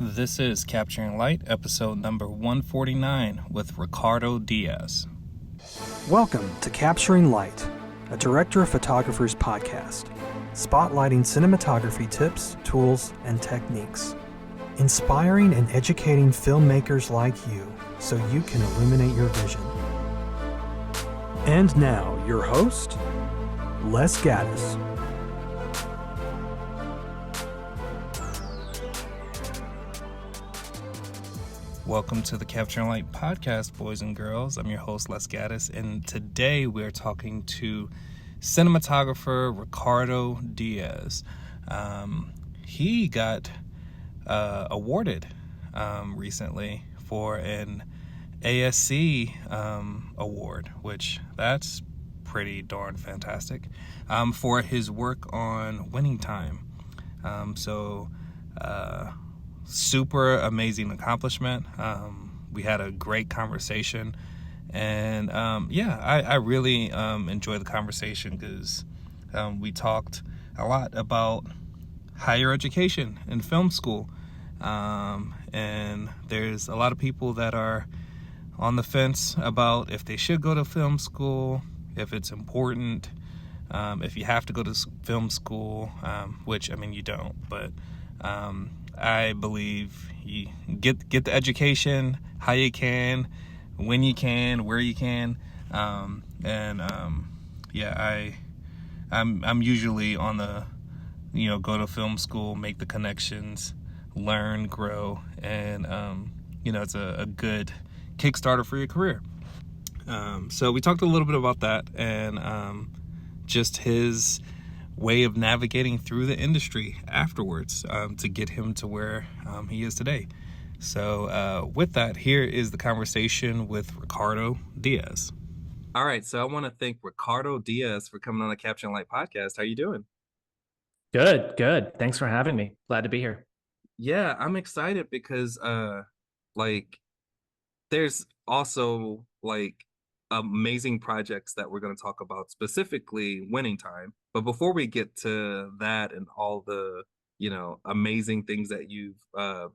This is Capturing Light, episode number 149 with Ricardo Diaz. Welcome to Capturing Light, a director of photographers podcast, spotlighting cinematography tips, tools, and techniques, inspiring and educating filmmakers like you so you can illuminate your vision. And now, your host, Les Gaddis. Welcome to the Capturing Light podcast, boys and girls. I'm your host, Les Gaddis, and today we're talking to cinematographer Ricardo Diaz. He got awarded recently for an ASC award, which that's pretty darn fantastic, for his work on Winning Time. Super amazing accomplishment. We had a great conversation, and I really enjoyed the conversation because we talked a lot about higher education and film school, and there's a lot of people that are on the fence about if they should go to film school, if it's important, if you have to go to film school, which, I mean, you don't, but I believe you get the education how you can, when you can, where you can, I'm usually on the go to film school, make the connections, learn, grow, and it's a good Kickstarter for your career. So we talked a little bit about that, and just his way of navigating through the industry afterwards to get him to where he is today. So with that, here is the conversation with Ricardo Diaz. All right, so I want to thank Ricardo Diaz for coming on the Capturing Light podcast. How you doing? Good. Thanks for having me. Glad to be here. Yeah, I'm excited because there's also amazing projects that we're going to talk about, specifically Winning Time. But before we get to that and all the, amazing things that you've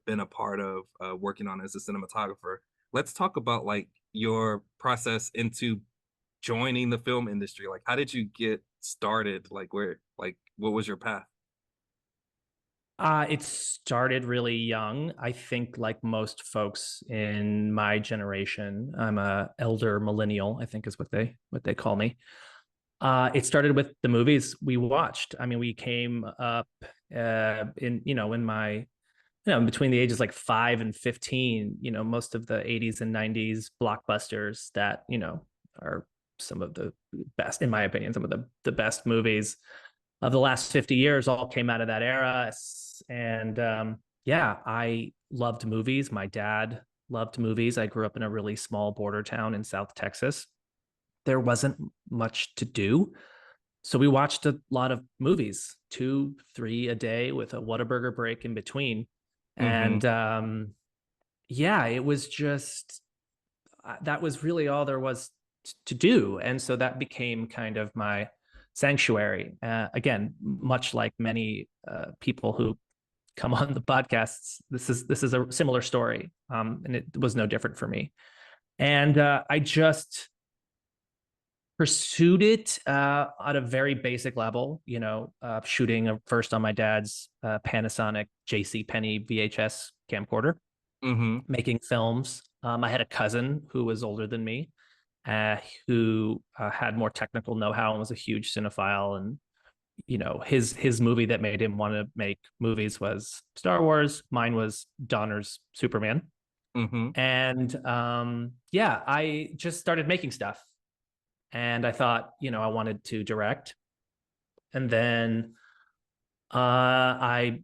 been a part of working on as a cinematographer, let's talk about your process into joining the film industry. How did you get started? What was your path? It started really young. I think like most folks in my generation, I'm a elder millennial, I think is what they call me. It started with the movies we watched. I mean, we came up in my between the ages 5 and 15, most of the 80s and 90s blockbusters that, are some of the best, in my opinion, some of the best movies of the last 50 years all came out of that era. And I loved movies. My dad loved movies. I grew up in a really small border town in South Texas. There wasn't much to do, so we watched a lot of movies, 2-3 a day with a Whataburger break in between. Mm-hmm. And it was just that was really all there was to do. And so that became kind of my sanctuary. Again, much like many people who come on the podcasts, this is a similar story, and it was no different for me. And I just pursued it at a very basic level, shooting first on my dad's Panasonic JCPenney VHS camcorder, making films. I had a cousin who was older than me, who had more technical know-how and was a huge cinephile. And his movie that made him want to make movies was Star Wars. Mine was Donner's Superman. And I just started making stuff, and I thought I wanted to direct. And then I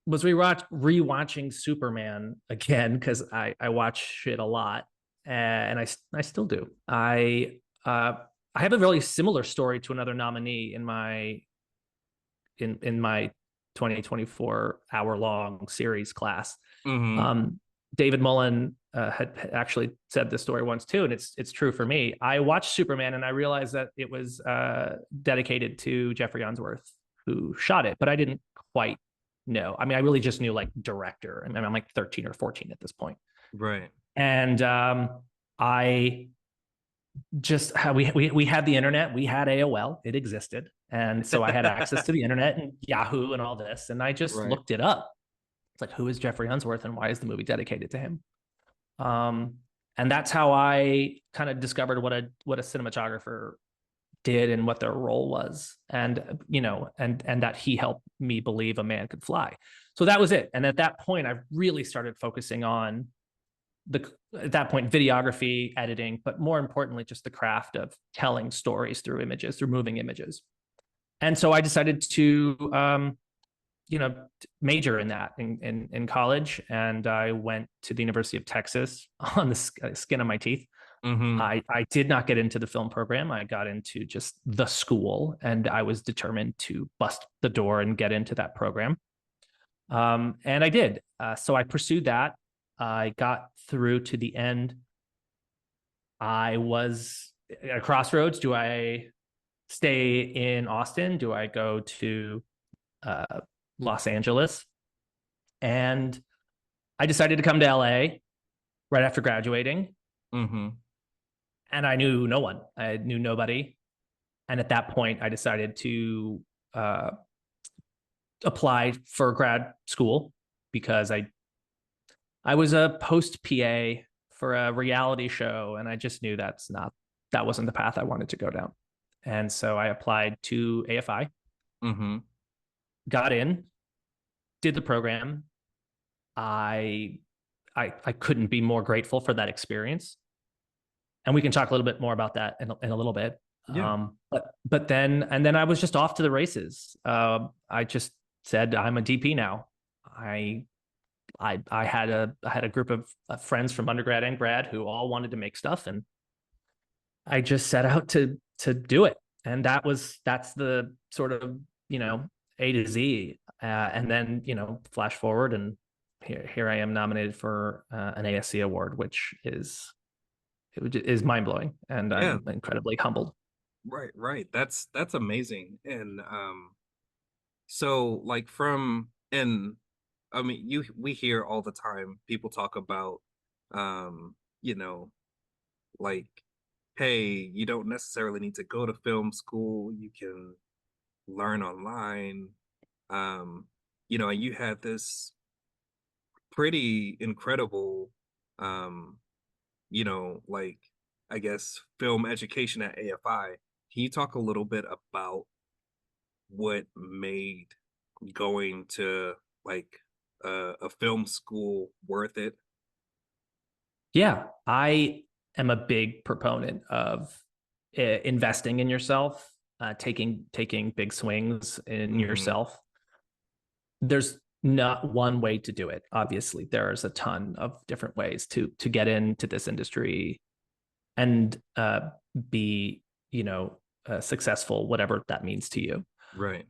was rewatching Superman again because I watch it a lot, and I still do. I have a really similar story to another nominee in my 2024 hour-long series class. David Mullen had actually said this story once too, and it's true for me. I watched Superman and I realized that it was dedicated to Jeffrey Unsworth, who shot it, but I didn't quite know. I mean, I really just knew like director. I mean, I'm like 13 or 14 at this point. Right. And I just we had the internet, we had AOL, it existed, and so I had access to the internet and Yahoo and all this, and I just Right. looked it up. It's like, who is Jeffrey Unsworth and why is the movie dedicated to him? And that's how I kind of discovered what a cinematographer did and what their role was, and and that he helped me believe a man could fly. So that was it. And at that point, I really started focusing on at that point, videography, editing, but more importantly, just the craft of telling stories through images, through moving images. And so I decided to major in that in college, and I went to the University of Texas on the skin of my teeth. Mm-hmm. I did not get into the film program. I got into just the school, and I was determined to bust the door and get into that program. And I did. So I pursued that. I got through to the end. I was at a crossroads. Do I stay in Austin? Do I go to Los Angeles? And I decided to come to LA right after graduating. Mm-hmm. And I knew no one. I knew nobody. And at that point, I decided to apply for grad school because I was a post PA for a reality show, and I just knew that wasn't the path I wanted to go down. And so I applied to AFI, Mm-hmm. got in, did the program. I couldn't be more grateful for that experience. And we can talk a little bit more about that in a little bit. Yeah. But then I was just off to the races. I just said, I'm a DP now. I had a group of friends from undergrad and grad who all wanted to make stuff, and I just set out to do it. And that's the sort of A to Z. And then flash forward, and here I am nominated for an ASC award, which is mind blowing, and Yeah. I'm incredibly humbled. Right. That's amazing. And so like from and I mean we hear all the time people talk about you know, like, hey, you don't necessarily need to go to film school, you can learn online. And you had this pretty incredible um, like I guess film education at AFI. Can you talk a little bit about what made going to like a film school worth it? Yeah, I am a big proponent of investing in yourself, taking big swings in Mm-hmm. yourself. There's not one way to do it. Obviously, there's a ton of different ways to get into this industry and be, successful, whatever that means to you. Right.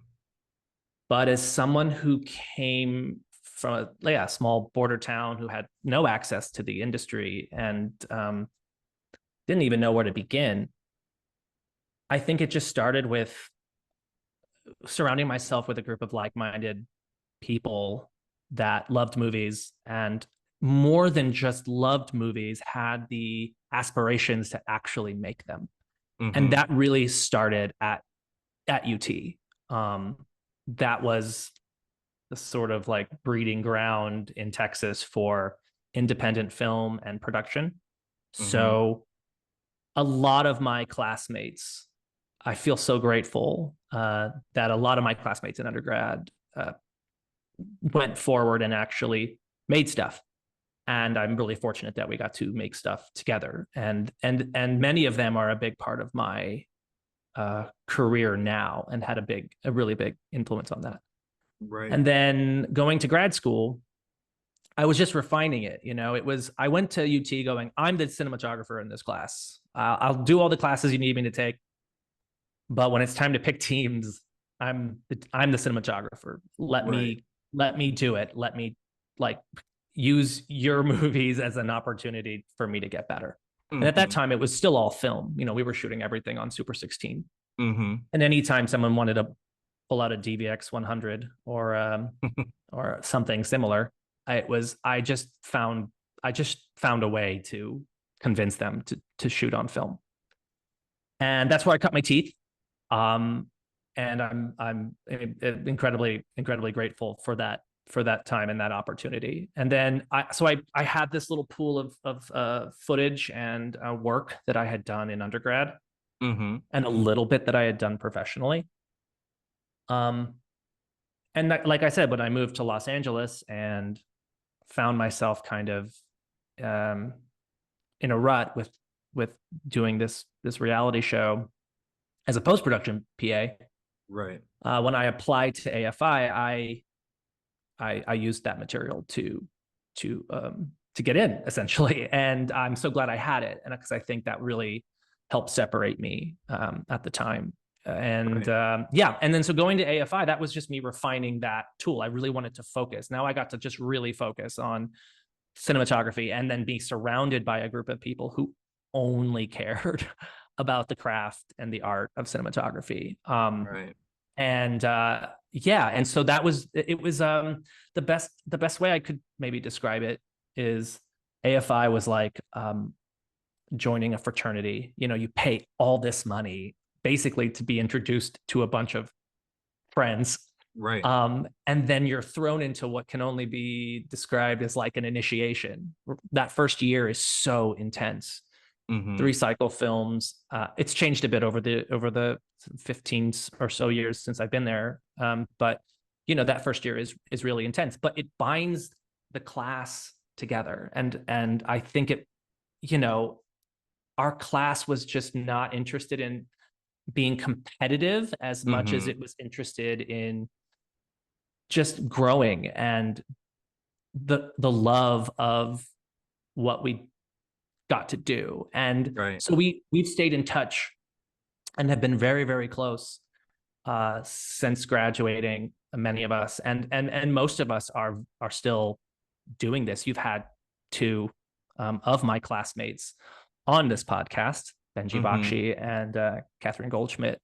But as someone who came from a small border town who had no access to the industry and didn't even know where to begin, I think it just started with surrounding myself with a group of like-minded people that loved movies, and more than just loved movies, had the aspirations to actually make them. And Mm-hmm. that really started at UT. That was the sort of like breeding ground in Texas for independent film and production. Mm-hmm. So a lot of my classmates, I feel so grateful that a lot of my classmates in undergrad went forward and actually made stuff. And I'm really fortunate that we got to make stuff together. And many of them are a big part of my career now and had a really big influence on that. Right. And then going to grad school, I was just refining it. I went to UT going, I'm the cinematographer in this class. I'll do all the classes you need me to take. But when it's time to pick teams, I'm the cinematographer. Let Right. me do it. Let me like use your movies as an opportunity for me to get better. And at that Mm-hmm. time, it was still all film. We were shooting everything on Super 16. Mm-hmm. And anytime someone wanted to pull out a DVX 100 or something similar. I just found a way to convince them to shoot on film, and that's where I cut my teeth. And I'm incredibly grateful for that time and that opportunity. And then I had this little pool of footage and work that I had done in undergrad, Mm-hmm. and a little bit that I had done professionally. And like I said, when I moved to Los Angeles and found myself kind of in a rut with doing this reality show as a post-production PA. Right. When I applied to AFI, I used that material to get in, essentially, and I'm so glad I had it, and because I think that really helped separate me at the time. And Right. yeah, and then so going to AFI, that was just me refining that tool. I really wanted to focus. Now I got to just really focus on cinematography, and then be surrounded by a group of people who only cared about the craft and the art of cinematography. Right. And yeah, and so that was the best way I could maybe describe it is AFI was like joining a fraternity. You pay all this money basically to be introduced to a bunch of friends. Right. And then you're thrown into what can only be described as like an initiation. That first year is so intense. Mm-hmm. 3 cycle films. It's changed a bit over the 15 or so years since I've been there. But that first year is really intense, but it binds the class together. And I think our class was just not interested in being competitive as much as it was interested in just growing and the love of what we got to do. And Right. so we've stayed in touch and have been very, very close since graduating, many of us, and most of us are still doing this. You've had 2 of my classmates on this podcast, Benji Mm-hmm. Bakshi and Catherine Goldschmidt,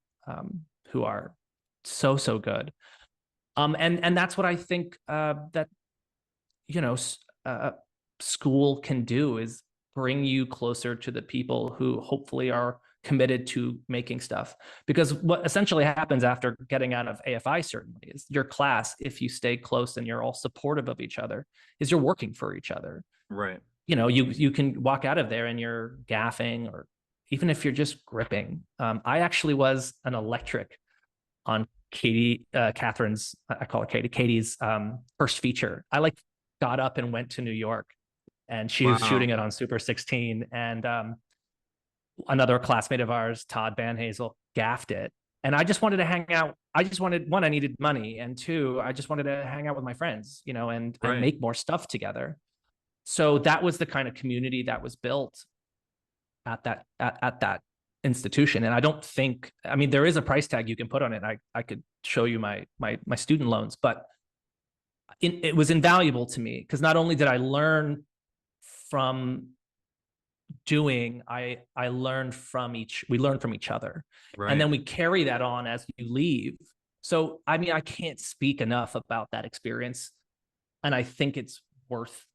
who are so good. And that's what I think that school can do, is bring you closer to the people who hopefully are committed to making stuff. Because what essentially happens after getting out of AFI, certainly, is your class, if you stay close and you're all supportive of each other, is you're working for each other. Right. You can walk out of there and you're gaffing, or even if you're just gripping. I actually was an electric on Catherine's, I call her Katie's first feature. I got up and went to New York, and she was shooting it on Super 16, and another classmate of ours, Todd Van Hazel, gaffed it. And I just wanted to hang out. I just wanted, 1, I needed money, and 2, I just wanted to hang out with my friends, and make more stuff together. So that was the kind of community that was built at that institution. And I don't think, there is a price tag you can put on it. I could show you my student loans, but it was invaluable to me, because not only did I learn from doing, we learn from each other. Right. And then we carry that on as you leave. So I can't speak enough about that experience, and I think it's worth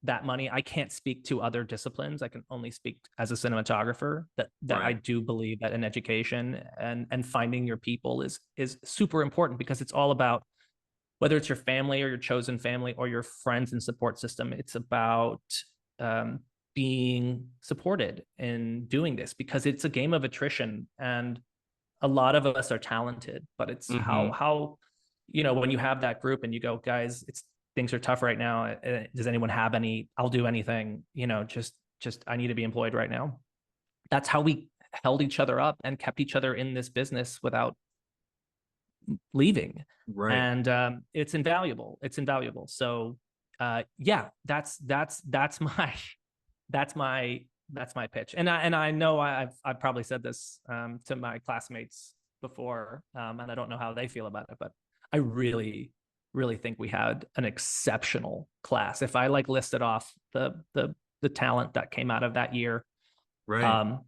that money. I can't speak to other disciplines. I can only speak as a cinematographer, that Right. I do believe that an education and finding your people is super important, because it's all about, whether it's your family or your chosen family or your friends and support system, it's about being supported in doing this, because it's a game of attrition, and a lot of us are talented, but it's how when you have that group and you go, guys, things are tough right now. Does anyone have any? I'll do anything. Just I need to be employed right now. That's how we held each other up and kept each other in this business without leaving. Right. And it's invaluable. So yeah, that's my pitch. And I know I've probably said this to my classmates before, and I don't know how they feel about it, but I really think we had an exceptional class. If I listed off the talent that came out of that year, Right.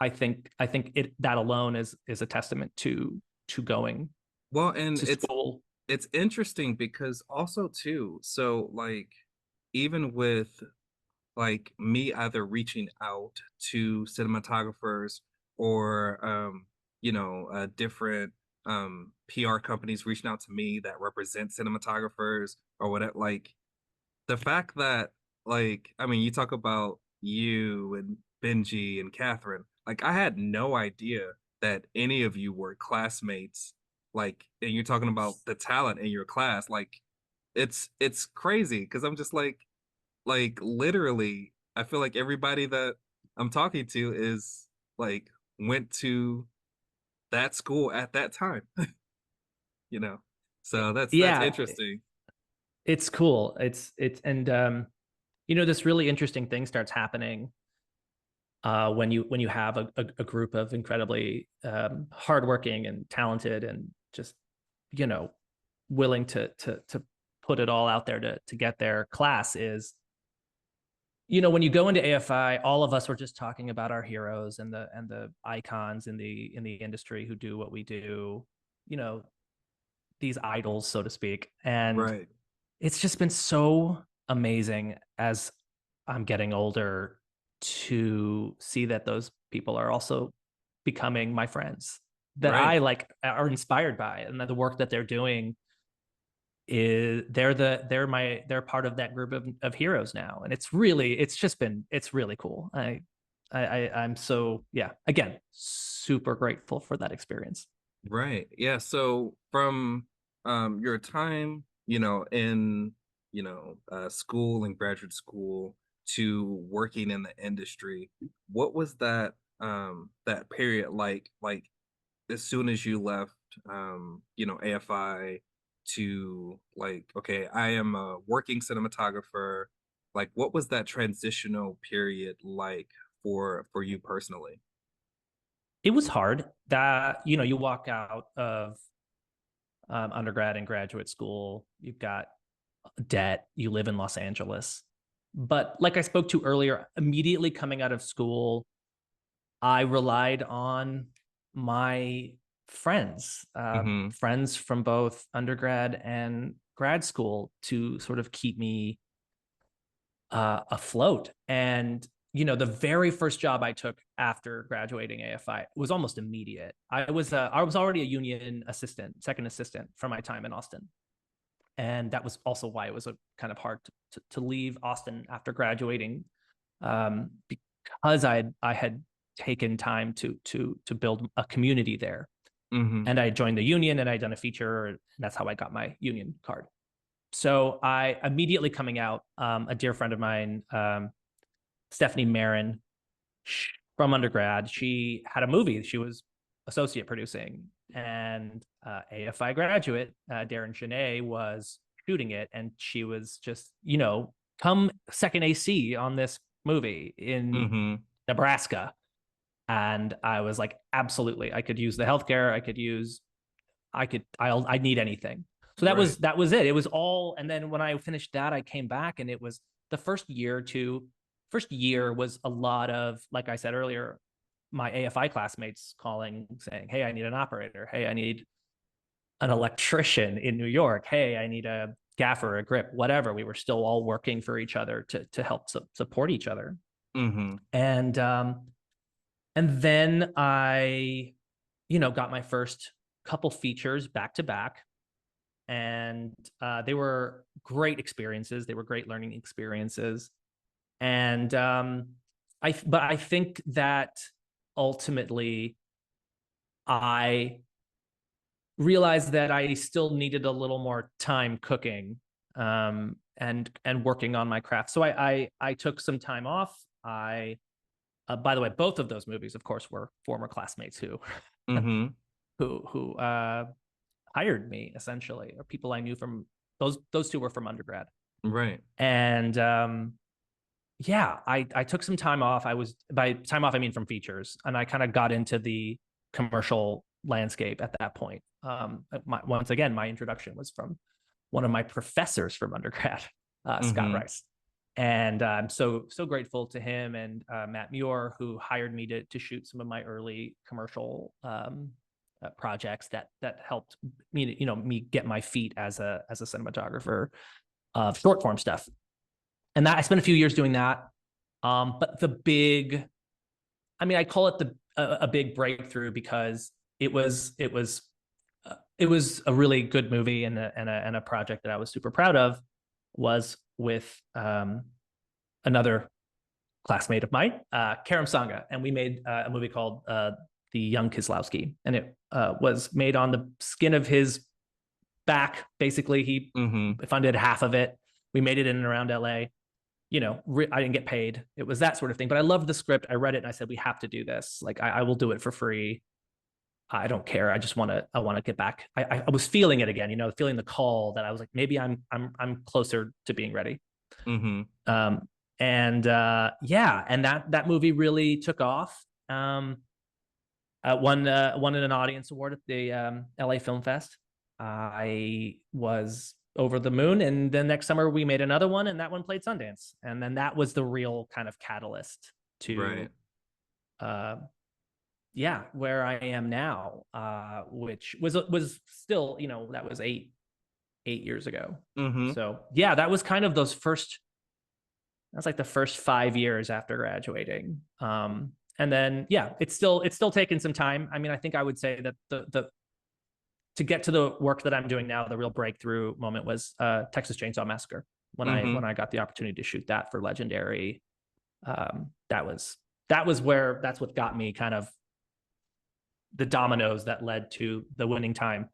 I think that alone is a testament to going Well, and to school. it's interesting because also too, so like even with like me either reaching out to cinematographers or different PR companies reaching out to me that represent cinematographers or whatever, like the fact that like I mean you talk about you and Benji and Catherine, like I had no idea that any of you were classmates, like, and you're talking about the talent in your class, like it's crazy because I'm just like literally I feel like everybody that I'm talking to is like went to that school at that time, you know. So that's Yeah, interesting. it's cool. It's and this really interesting thing starts happening when you have a group of incredibly hardworking and talented and just you know willing to put it all out there to get their class is when you go into AFI, all of us were just talking about our heroes and the icons in the industry who do what we do, you know, these idols, so to speak. And Right. it's just been so amazing as I'm getting older to see that those people are also becoming my friends that I Right. like are inspired by and that the work that they're doing is they're part of that group of heroes now. And it's really cool. I'm so, yeah, again, super grateful for that experience. Right. Yeah. So from your time, in school and graduate school to working in the industry, what was that period like? Like as soon as you left, AFI to like, okay, I am a working cinematographer. Like, what was that transitional period like for you personally? It was hard that, you walk out of undergrad and graduate school, you've got debt, you live in Los Angeles. But like I spoke to earlier, immediately coming out of school, I relied on my Mm-hmm. friends from both undergrad and grad school to sort of keep me afloat. And the very first job I took after graduating AFI was almost immediate. I was already a union assistant, second assistant from my time in Austin, and that was also why it was a kind of hard to leave Austin after graduating, because I had taken time to build a community there, Mm-hmm. and I joined the union and I'd done a feature, and that's how I got my union card. So I immediately coming out, a dear friend of mine, Stephanie Marin, from undergrad, she had a movie she was associate producing, and AFI graduate Darren Janae was shooting it, and she was just come second AC on this movie in Mm-hmm. Nebraska. And I was like, absolutely, I could use the healthcare. I need anything. So that Right. was that was it. It was all. And then when I finished that, I came back, and it was the first year was a lot of, like I said earlier, my AFI classmates calling saying, hey, I need an operator. Hey, I need an electrician in New York. Hey, I need a gaffer, a grip, whatever. We were still all working for each other to help support each other. Mm-hmm. And then I, got my first couple features back to back, and they were great experiences. They were great learning experiences, and but I think that ultimately I realized that I still needed a little more time cooking, and working on my craft. So I took some time off. By the way, both of those movies, of course, were former classmates who Mm-hmm. who hired me, essentially, or people I knew from those two were from undergrad. Right. And yeah, I took some time off. I was by time off I mean from features, and I kind of got into the commercial landscape at that point. Once again, my introduction was from one of my professors from undergrad, Scott Mm-hmm. Rice. And I'm so grateful to him and Matt Muir, who hired me to shoot some of my early commercial projects that helped me, me get my feet as a cinematographer of short form stuff. And that I spent a few years doing that. But the big, I call it a big breakthrough because it was a really good movie and a project that I was super proud of, was with another classmate of mine, Karam Sanga, and we made a movie called The Young Kieslowski, and it was made on the skin of his back. Basically, he funded half of it. We made it in and around LA. I didn't get paid. It was that sort of thing. But I loved the script. I read it and I said, we have to do this. Like, I will do it for free. I don't care. I just want to get back. I was feeling it again, feeling the call that I was like, maybe I'm closer to being ready. Mm-hmm. And that movie really took off. Won an audience award at the LA Film Fest. I was over the moon, and then next summer we made another one, and that one played Sundance, and then that was the real kind of catalyst to where I am now, which was still, that was eight years ago. So that was kind of that's like the first 5 years after graduating. And then it's still taken some time. I think I would say that the to get to the work that I'm doing now, the real breakthrough moment was Texas Chainsaw Massacre, when I got the opportunity to shoot that for Legendary. That's what got me kind of the dominoes that led to the Winning Time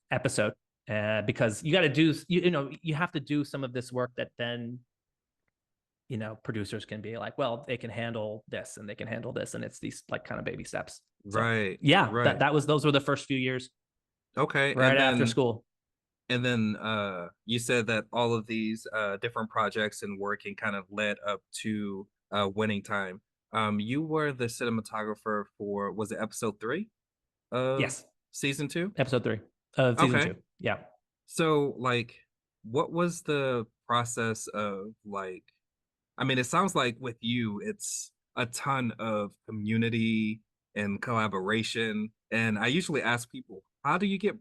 episode, because you got to do, you have to do some of this work that then, producers can be like, well, they can handle this and they can handle this. And it's these like kind of baby steps. So, those were the first few years. Okay. Right after school. And then you said that all of these different projects and working kind of led up to Winning Time. You were the cinematographer for, was it episode 3? Yes. Season 2? Episode 3 of season 2. Yeah. So, like, what was the process of, like, it sounds like with you, it's a ton of community and collaboration. And I usually ask people, how did you get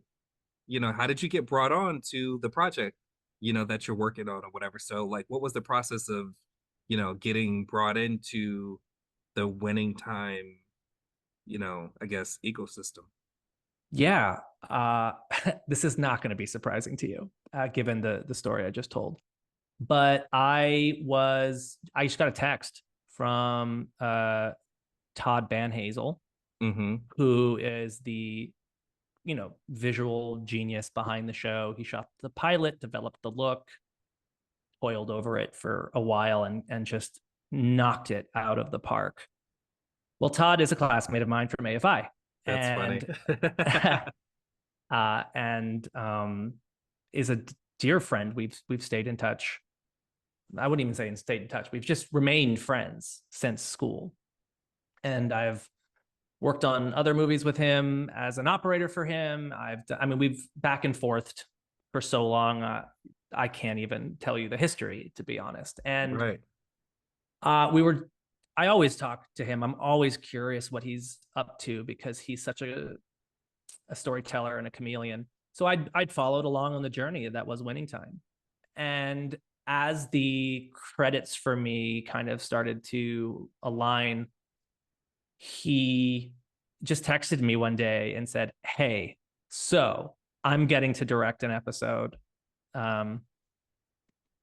brought on to the project, that you're working on or whatever? So, like, what was the process of, getting brought into the Winning Time, I guess, ecosystem? Yeah. This is not going to be surprising to you, given the story I just told. But I just got a text from Todd Banhazel, who is the, visual genius behind the show. He shot the pilot, developed the look, toiled over it for a while, and just knocked it out of the park. Well, Todd is a classmate of mine from AFI. That's funny. And is a dear friend. We've stayed in touch. I wouldn't even say stayed in touch. We've just remained friends since school. And I've worked on other movies with him as an operator for him. We've back and forthed for so long. I can't even tell you the history, to be honest. And I always talk to him. I'm always curious what he's up to, because he's such a storyteller and a chameleon. So I'd followed along on the journey that was Winning Time. And as the credits for me kind of started to align, he just texted me one day and said, hey, so I'm getting to direct an episode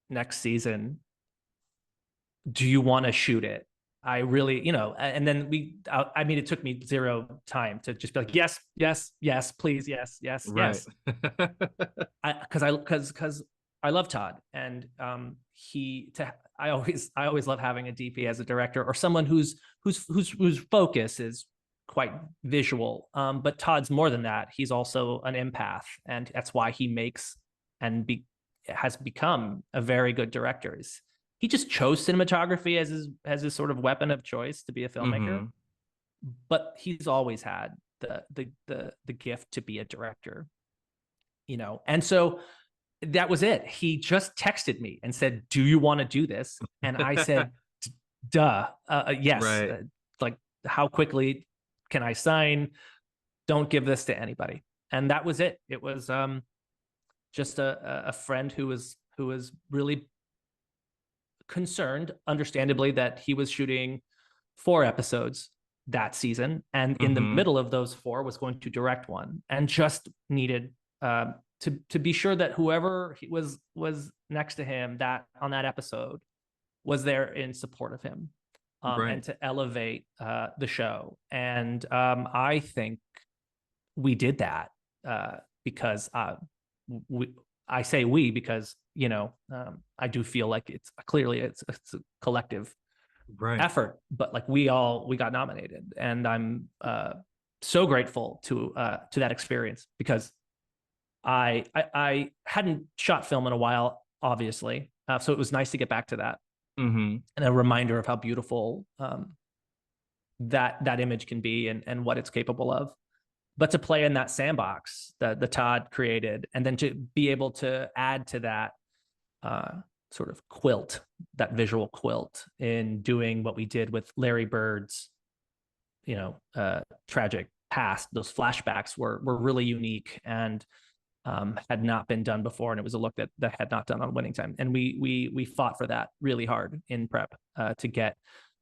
next season. Do you want to shoot it? I really, and then it took me zero time to just be like, yes, please. Yes. Because I love Todd, and I always love having a DP as a director, or someone whose focus is quite visual. But Todd's more than that. He's also an empath, and that's why he makes and has become a very good director. He just chose cinematography as his sort of weapon of choice to be a filmmaker, but he's always had the gift to be a director, and so that was it. He just texted me and said, do you want to do this? And I said, duh, yes. Right. Like, how quickly can I sign? don't give this to anybody. And that was it. It was just a friend who was really concerned, understandably, that he was shooting 4 episodes that season, and in the middle of those 4 was going to direct one, and just needed to be sure that whoever was next to him that on that episode was there in support of him, and to elevate the show. And I think we did that because I say we because I do feel like it's clearly a collective effort, but like we got nominated, and I'm so grateful to that experience, because I hadn't shot film in a while, obviously, so it was nice to get back to that, and a reminder of how beautiful that image can be, and what it's capable of. But to play in that sandbox that the Todd created, and then to be able to add to that sort of quilt, that visual quilt, in doing what we did with Larry Bird's, tragic past. Those flashbacks were really unique and had not been done before, and it was a look that had not done on Winning Time. And we fought for that really hard in prep to get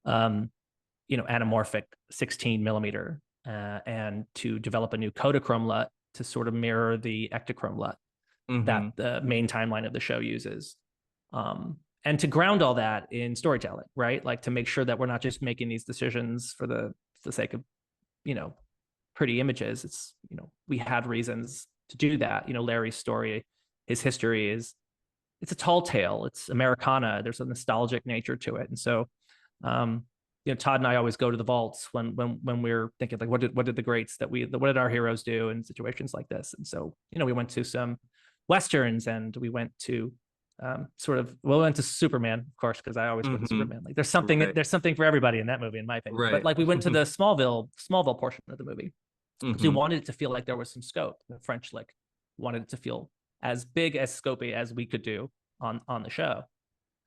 anamorphic 16 millimeter and to develop a new Kodachrome LUT to sort of mirror the Ektachrome LUT that the main timeline of the show uses. And to ground all that in storytelling, right? Like to make sure that we're not just making these decisions for the sake of, pretty images. It's, we had reasons to do that. Larry's story, his history it's a tall tale. It's Americana. There's a nostalgic nature to it. And so, Todd and I always go to the vaults when we're thinking, like, what did the greats what did our heroes do in situations like this? And so, we went to some Westerns, and we went to we went to Superman, of course, because I always go to Superman. Like there's something for everybody in that movie, in my opinion. But like we went to the Smallville portion of the movie. So we wanted it to feel like there was some scope. The French wanted it to feel as big, as scopy as we could do on the show.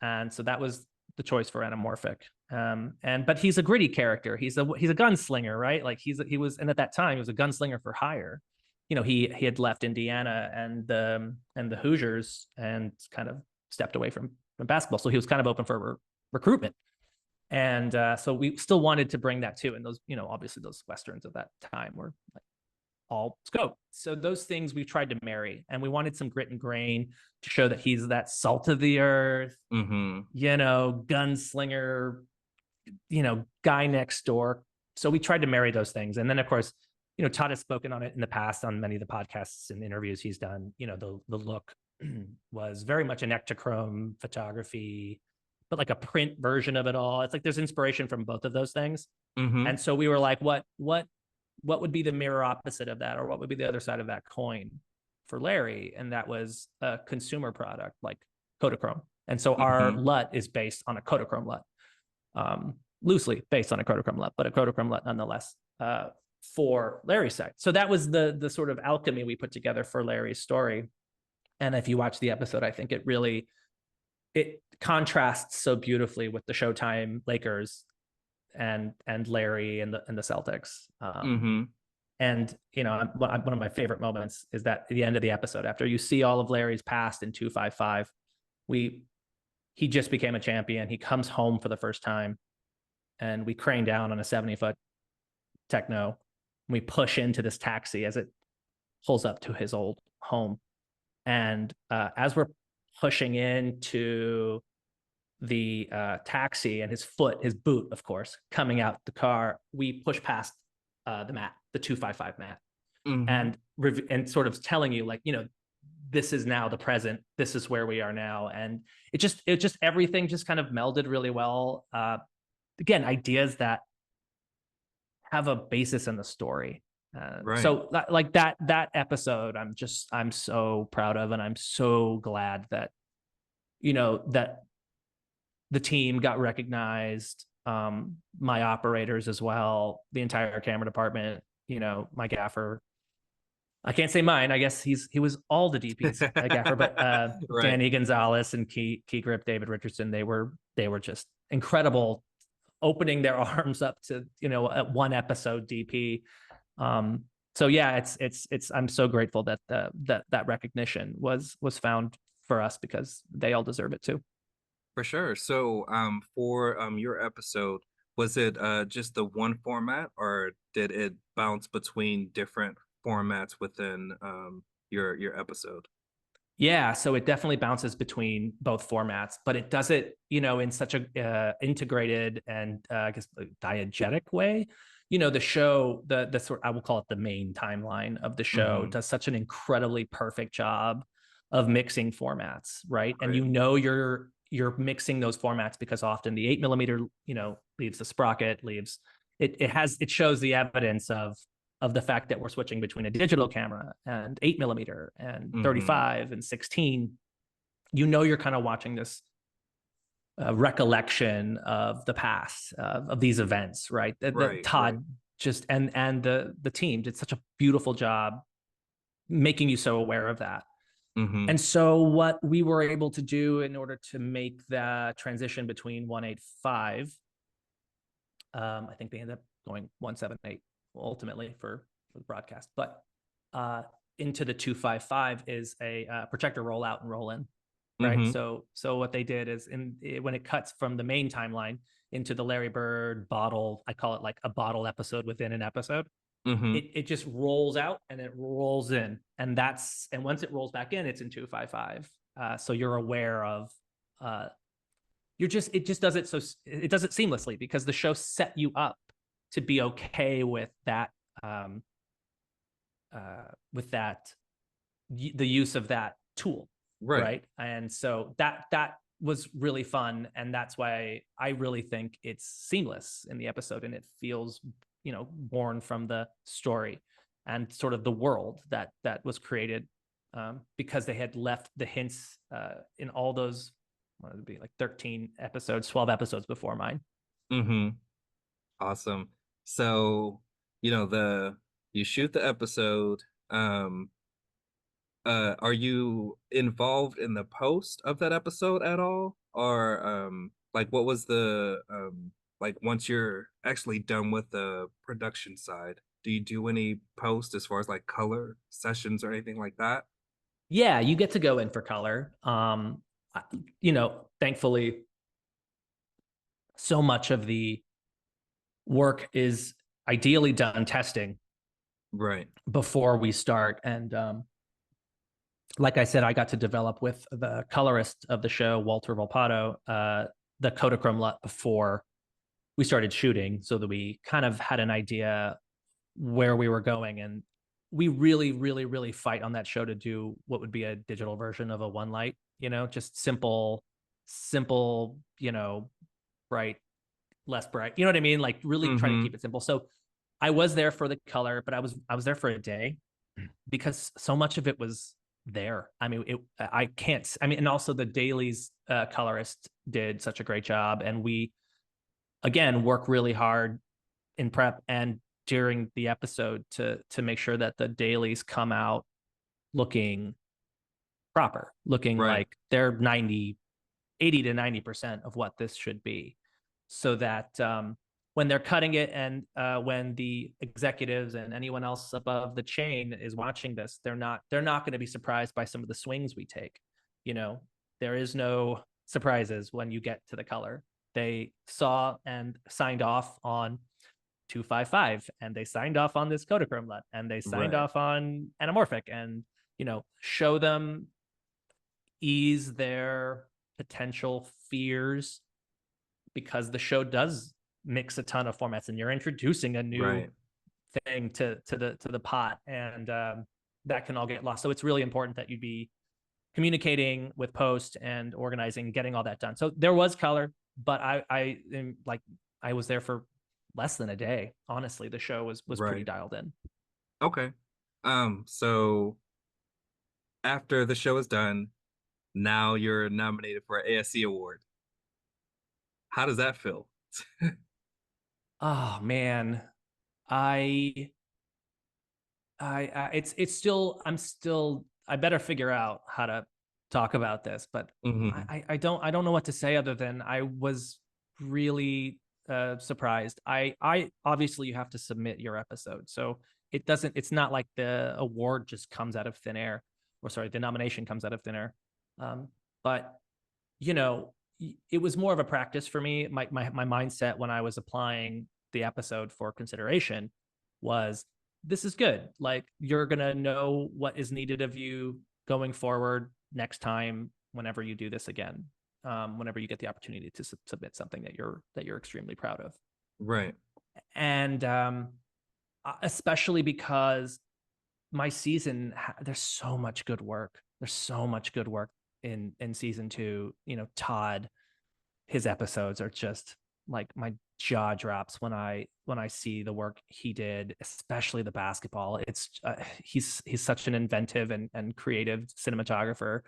And so that was the choice for Anamorphic. But he's a gritty character. He's a gunslinger, right? Like and at that time he was a gunslinger for hire. He had left Indiana and the Hoosiers and kind of stepped away from basketball. So he was kind of open for recruitment. And so we still wanted to bring that too. And those, obviously those Westerns of that time were like all scope. So those things we tried to marry, and we wanted some grit and grain to show that he's that salt of the earth, gunslinger, guy next door. So we tried to marry those things. And then of course, Todd has spoken on it in the past on many of the podcasts and interviews he's done. The look was very much an Ektachrome photography, but like a print version of it all. It's like there's inspiration from both of those things. And so we were like, what would be the mirror opposite of that, or what would be the other side of that coin for Larry? And that was a consumer product like Kodachrome. And so our LUT is based on a Kodachrome LUT, loosely based on a Kodachrome LUT, but a Kodachrome LUT nonetheless. For Larry's side. So that was the sort of alchemy we put together for Larry's story. And if you watch the episode, I think it contrasts so beautifully with the Showtime Lakers and Larry and the Celtics. And one of my favorite moments is that at the end of the episode, after you see all of Larry's past in 255, he just became a champion. He comes home for the first time, and we crane down on a 70-foot techno. We push into this taxi as it pulls up to his old home. And as we're pushing into the taxi, and his boot, of course, coming out the car, we push past the mat, the 255 mat, and sort of telling you, like, this is now the present. This is where we are now. And it just everything just kind of melded really well. Again, ideas that have a basis in the story. So like that episode, I'm so proud of, and I'm so glad that, that the team got recognized, my operators as well, the entire camera department, my gaffer. I can't say mine. I guess he was all the DPs, gaffer, but Danny Gonzalez and Key Grip, David Richardson, they were just incredible, opening their arms up to, a one episode DP. So yeah, it's I'm so grateful that that recognition was found for us, because they all deserve it too. For sure. So, for your episode, was it just the one format, or did it bounce between different formats within your episode? Yeah, so it definitely bounces between both formats, but it does it, in such a integrated and I guess diegetic way. The show, the sort, I will call it the main timeline of the show, Mm-hmm. does such an incredibly perfect job of mixing formats, right? And Right. you're mixing those formats because often the 8 millimeter, leaves the sprocket, leaves it shows the evidence of the fact that we're switching between a digital camera and 8 millimeter and Mm-hmm. 35 and 16. You're kind of watching this recollection of the past, of these events, right? That Right, right. Todd just and the team did such a beautiful job making you so aware of that. Mm-hmm. And so what we were able to do in order to make the transition between 185, I think they ended up going 178 ultimately for the broadcast, but uh, into the 255 is a projector roll out and roll in, right? Mm-hmm. So what they did is when it cuts from the main timeline into the Larry Bird bottle, I call it like a bottle episode within an episode. Mm-hmm. It just rolls out and it rolls in, and once it rolls back in, it's in 255. So you're aware of uh, it just does it, so it does it seamlessly because the show set you up to be okay um with that, the use of that tool, Right. right? And so that was really fun, and that's why I really think it's seamless in the episode, and it feels born from the story and sort of the world that was created, because they had left the hints in all those, what would it be, like 13 episodes, 12 episodes before mine. Mm-hmm. Awesome. So, the you shoot the episode. Are you involved in the post of that episode at all? Or like what was the like once you're actually done with the production side, do you do any post as far as like color sessions or anything like that? Yeah, you get to go in for color. Thankfully, so much of the work is ideally done testing Right. before we start. And like I said, I got to develop with the colorist of the show, Walter Volpato, the Kodachrome LUT before we started shooting, so that we kind of had an idea where we were going. And we really, really, really fight on that show to do what would be a digital version of a one light, just simple, bright, less bright. You know what I mean? Like really try to Mm-hmm. keep it simple. So I was there for the color, but I was there for a day because so much of it was there. I mean, I can't. I mean, and also the dailies colorist did such a great job, and we again work really hard in prep and during the episode to make sure that the dailies come out looking proper, looking Right. like they're 80 to 90% of what this should be, so that when they're cutting it, and when the executives and anyone else above the chain is watching this, they're not going to be surprised by some of the swings we take. You know, there is no surprises when you get to the color. They saw and signed off on 255, and they signed off on this Kodachrome LUT, and they signed Right. off on anamorphic, and show them, ease their potential fears, because the show does mix a ton of formats, and you're introducing a new Right. thing to the pot, and that can all get lost. So it's really important that you be communicating with post and organizing, getting all that done. So there was color, but I am like, I was there for less than a day. Honestly, the show was pretty Right. dialed in. Okay. So after the show is done, now you're nominated for an ASC award. How does that feel? Oh man, I it's still, I better figure out how to talk about this, but Hmm. I don't know what to say other than I was really surprised. I obviously, you have to submit your episode, so it's not like the award just comes out of thin air, or sorry, the nomination comes out of thin air. But you know, it was more of a practice for me. My mindset when I was applying the episode for consideration was, this is good. Like, you're gonna know what is needed of you going forward next time whenever you do this again. Whenever you get the opportunity to submit something that you're extremely proud of. Right. And especially because my season, there's so much good work. There's so much good work in season 2. You know, Todd, his episodes are just like, my jaw drops when I see the work he did, especially the basketball. It's he's such an inventive and creative cinematographer.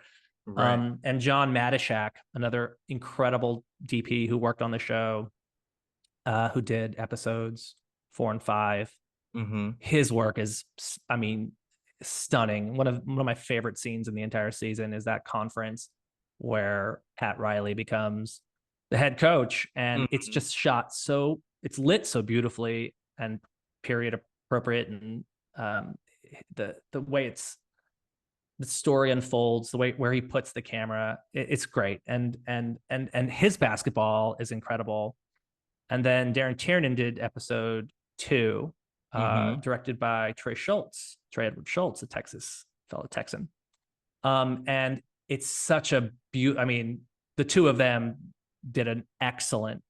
Right. And John Matishak, another incredible DP who worked on the show, who did episodes 4 and 5. Mm-hmm. His work is, I mean, stunning. One of my favorite scenes in the entire season is that conference where Pat Riley becomes the head coach, and it's Mm-hmm. just shot so, it's lit so beautifully and period appropriate, and the way the story unfolds, the way where he puts the camera, it's great. And his basketball is incredible. And then Darren Tiernan did episode 2, Mm-hmm. directed by Trey Edward Schultz, a Texas fellow Texan. And it's such a I mean, the two of them did an excellent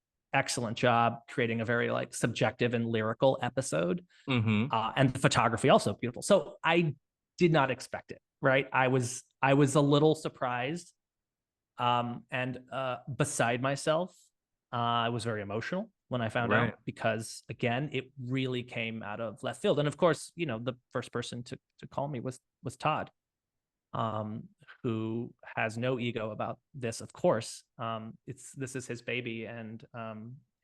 job creating a very like subjective and lyrical episode. Mm-hmm. And the photography also beautiful. So I did not expect it. Right, I was a little surprised, and beside myself. I was very emotional when I found Right. out, because again, it really came out of left field. And of course, you know, the first person to call me was Todd, who has no ego about this. Of course, this is his baby, and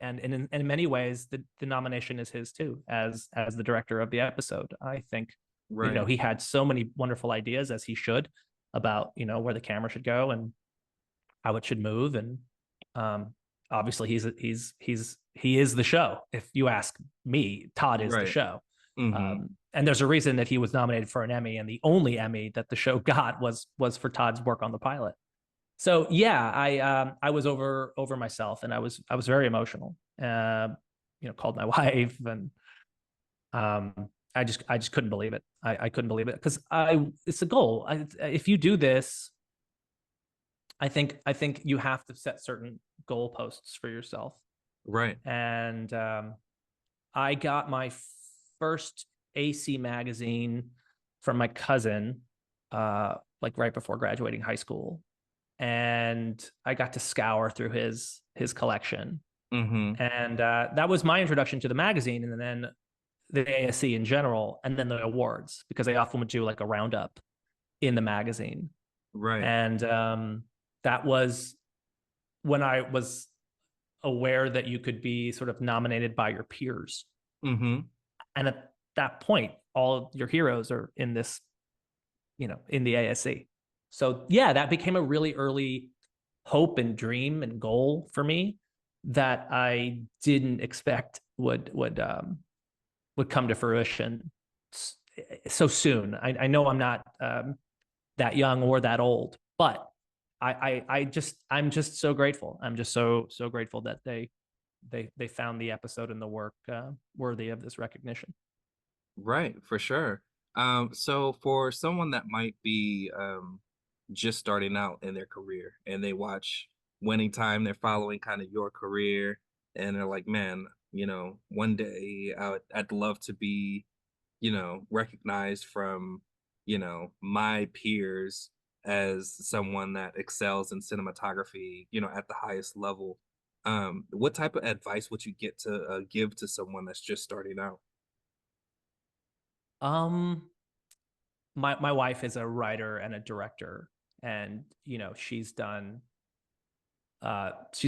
in many ways, the nomination is his too, as the director of the episode. I think, you know, Right. he had so many wonderful ideas, as he should, about, you know, where the camera should go and how it should move. And obviously he is the show. If you ask me, Todd is the Right. show. Mm-hmm. And there's a reason that he was nominated for an Emmy, and the only Emmy that the show got was for Todd's work on the pilot. So yeah, I was over myself, and I was very emotional. You know, called my wife, and I just couldn't believe it. I couldn't believe it, because it's a goal. If you do this, I think you have to set certain goalposts for yourself. Right. And I got my first AC magazine from my cousin, like right before graduating high school, and I got to scour through his collection, Mm-hmm. and that was my introduction to the magazine, and then the ASC in general, and then the awards, because they often would do like a roundup in the magazine. Right. And that was when I was aware that you could be sort of nominated by your peers. Mm-hmm. And at that point, all your heroes are in this, you know, in the ASC. So yeah, that became a really early hope and dream and goal for me that I didn't expect would come to fruition so soon. I know I'm not that young or that old, but I'm just so grateful. I'm just so grateful that they found the episode and the work worthy of this recognition. Right, for sure. So for someone that might be just starting out in their career and they watch Winning Time, they're following kind of your career, and they're like, man, you know, one day I'd love to be, you know, recognized from, you know, my peers as someone that excels in cinematography, you know, at the highest level. What type of advice would you get to give to someone that's just starting out? Um, my wife is a writer and a director, and you know, she's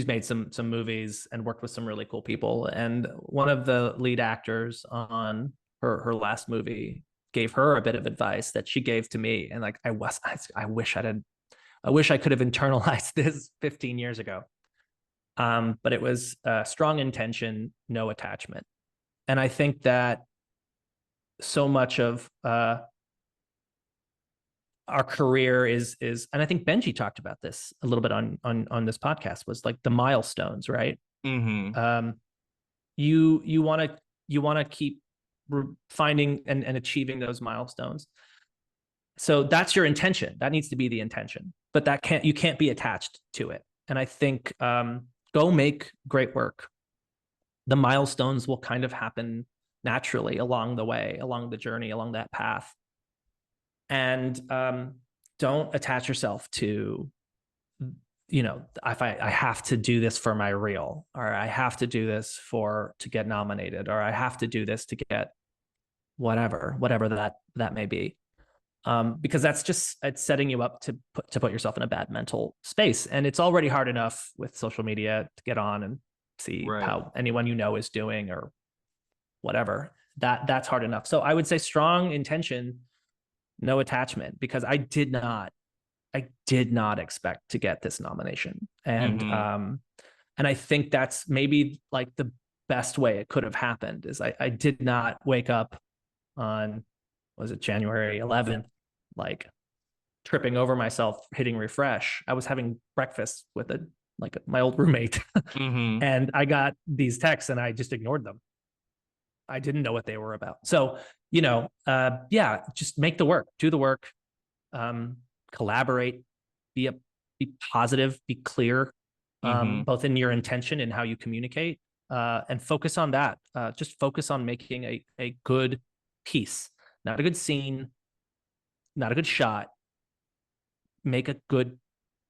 made some movies and worked with some really cool people. And one of the lead actors on her last movie gave her a bit of advice that she gave to me, and like I wish I could have internalized this 15 years ago. But it was strong intention, no attachment. And I think that so much of our career is, and I think Benji talked about this a little bit on this podcast, was like the milestones, right? Mm-hmm. Um, you want to keep finding and achieving those milestones. So that's your intention. That needs to be the intention, but you can't be attached to it. And I think go make great work. The milestones will kind of happen naturally along the way, along the journey, along that path. And don't attach yourself to, if I have to do this for my reel, or I have to do this to get nominated, or I have to do this to get whatever that may be. Because it's setting you up to put yourself in a bad mental space. And it's already hard enough with social media to get on and see Right. how anyone is doing or whatever. That's hard enough. So I would say strong intention, no attachment, because I did not expect to get this nomination. And I think that's maybe like the best way it could have happened. Is I did not wake up on, was it January 11th, like tripping over myself, hitting refresh. I was having breakfast with my old roommate, Mm-hmm. and I got these texts and I just ignored them. I didn't know what they were about. So, yeah, just make the work, do the work, collaborate, be positive, be clear, Mm-hmm. both in your intention and how you communicate, and focus on that. Just focus on making a good piece, not a good scene, not a good shot. Make a good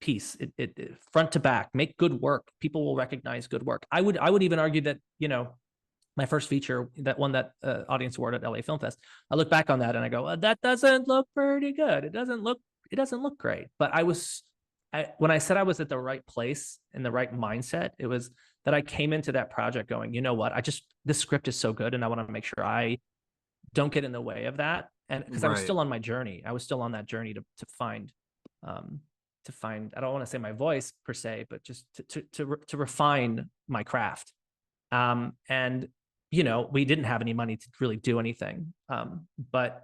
piece, it front to back. Make good work. People will recognize good work. I would even argue that my first feature that won that audience award at LA Film Fest, I look back on that and I go, that doesn't look pretty good. It doesn't look great. But when I said I was at the right place in the right mindset, it was that I came into that project going, you know what, this script is so good, and I want to make sure I don't get in the way of that. And because I was Right. still on my journey, I was still on that journey to find, I don't want to say my voice per se, but just to refine my craft. And we didn't have any money to really do anything, but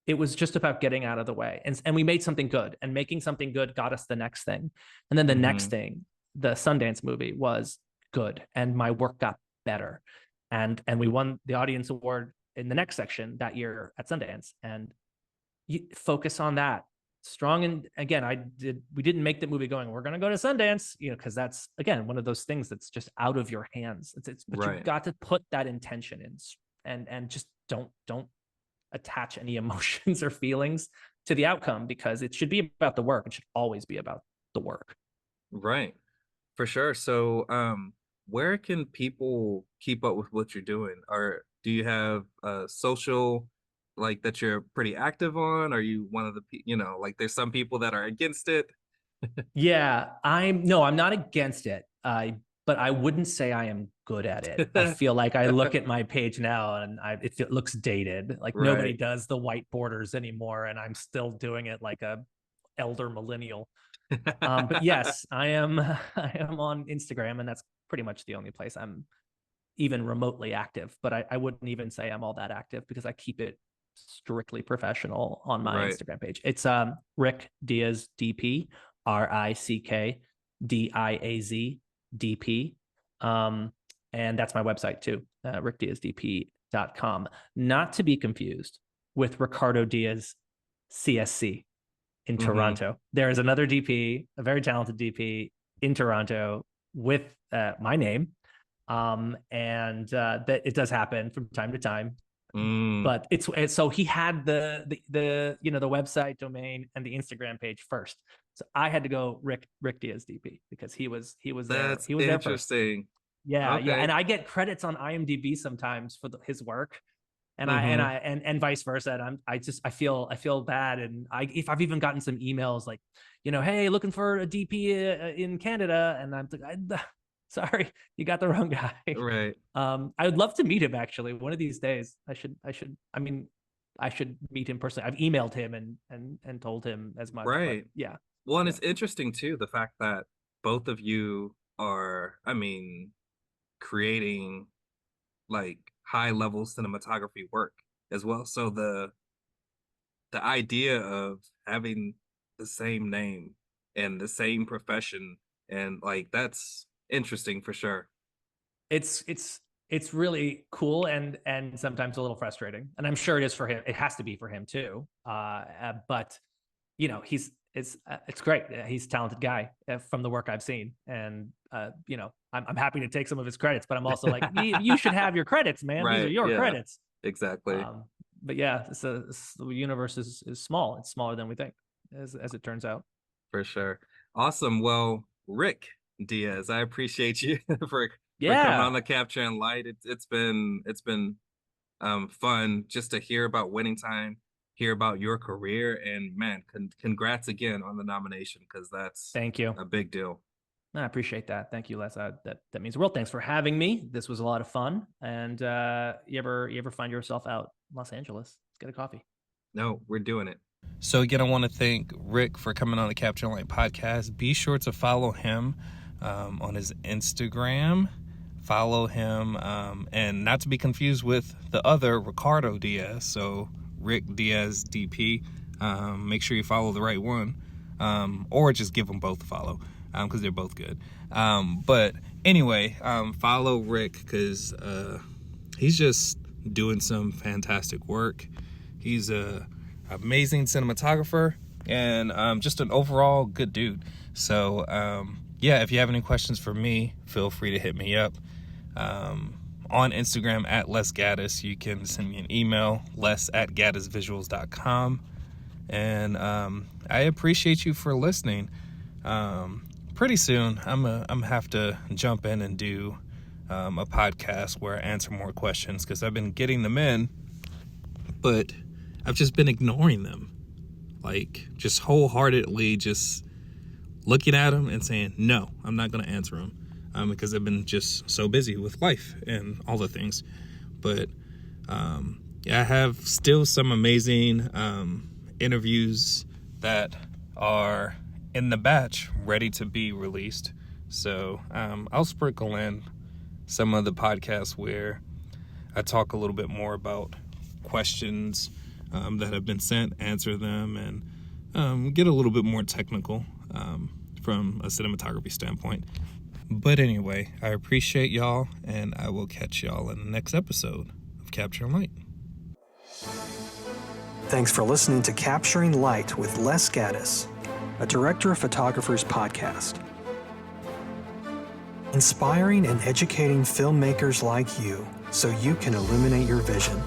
it was just about getting out of the way, and we made something good, and making something good got us the next thing, and then the next Mm-hmm. thing, the Sundance movie, was good, and my work got better, and we won the audience award in the next section that year at Sundance. And you focus on that strong. And again, we didn't make the movie going, we're going to go to Sundance, because that's, again, one of those things that's just out of your hands. But Right. you've got to put that intention in, and just don't attach any emotions or feelings to the outcome, because it should be about the work. It should always be about the work. Right. For sure. So, where can people keep up with what you're doing? Or do you have social, like, that you're pretty active on? Are you one of the, like, there's some people that are against it? Yeah, I'm not against it. But I wouldn't say I am good at it. I feel like I look at my page now and it looks dated. Like nobody Right. does the white borders anymore, and I'm still doing it like a elder millennial. But yes, I am. I am on Instagram, and that's pretty much the only place I'm even remotely active. But I wouldn't even say I'm all that active, because I keep it strictly professional on my Right. Instagram page. It's Rick Diaz DP, RickDiaz DP. And that's my website too, rickdiazdp.com. Not to be confused with Ricardo Diaz CSC in Mm-hmm. Toronto. There is another DP, a very talented DP in Toronto with my name. And that it does happen from time to time. Mm. But it's so he had the the website domain and the Instagram page first. So I had to go Rick Diaz DP, because That's he was there first. interesting. Yeah, yeah, Okay. and I get credits on IMDb sometimes for his work, and Mm-hmm. and vice versa. And I feel bad, and if I've even gotten some emails like, hey, looking for a DP in Canada, and I'm like, sorry, you got the wrong guy. Right. I would love to meet him actually one of these days. I mean, I should meet him personally. I've emailed him and told him as much, but Right. yeah, Well, and yeah. it's interesting too, the fact that both of you are, I mean, creating like high level cinematography work. as well. So the idea of having the same name and the same profession, and like that's interesting for sure. It's really cool and sometimes a little frustrating, and I'm sure it is for him. It has to be for him too. But it's great. He's a talented guy from the work I've seen, and I'm happy to take some of his credits, but I'm also like, you should have your credits, man. These are Right. your Yeah, credits. exactly. But yeah, the universe is small. It's smaller than we think, as it turns out. For sure. Awesome. Well, Rick Diaz, I appreciate you for coming on Yeah, the Capture and Light. It's been fun just to hear about Winning Time, hear about your career, and man, congrats again on the nomination because that's thank you. a big deal. I appreciate that. Thank you, Les. That means the world. Thanks for having me. This was a lot of fun. And you ever find yourself out in Los Angeles, let's get a coffee. No, we're doing it. So again, I want to thank Rick for coming on the Capture and Light podcast. Be sure to follow him on his Instagram. Follow him, and not to be confused with the other Ricardo Diaz. So Rick Diaz DP. Make sure you follow the right one, or just give them both a follow because they're both good. But anyway, follow Rick because he's just doing some fantastic work. He's a amazing cinematographer and just an overall good dude. So yeah, if you have any questions for me, feel free to hit me up on Instagram at Les Gaddis. You can send me an email, les@gaddisvisuals.com. And I appreciate you for listening. Pretty soon I'm have to jump in and do a podcast where I answer more questions because I've been getting them in, but I've just been ignoring them, like just wholeheartedly just looking at them and saying, no, I'm not going to answer them because I've been just so busy with life and all the things. But yeah, I have still some amazing interviews that are in the batch ready to be released. So I'll sprinkle in some of the podcasts where I talk a little bit more about questions that have been sent, answer them, and get a little bit more technical from a cinematography standpoint. But anyway, I appreciate y'all, and I will catch y'all in the next episode of Capturing Light. Thanks for listening to Capturing Light with Les Gaddis, a Director of Photographers podcast. Inspiring and educating filmmakers like you so you can illuminate your vision.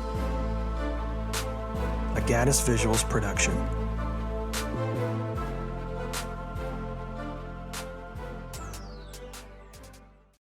A Gaddis Visuals production.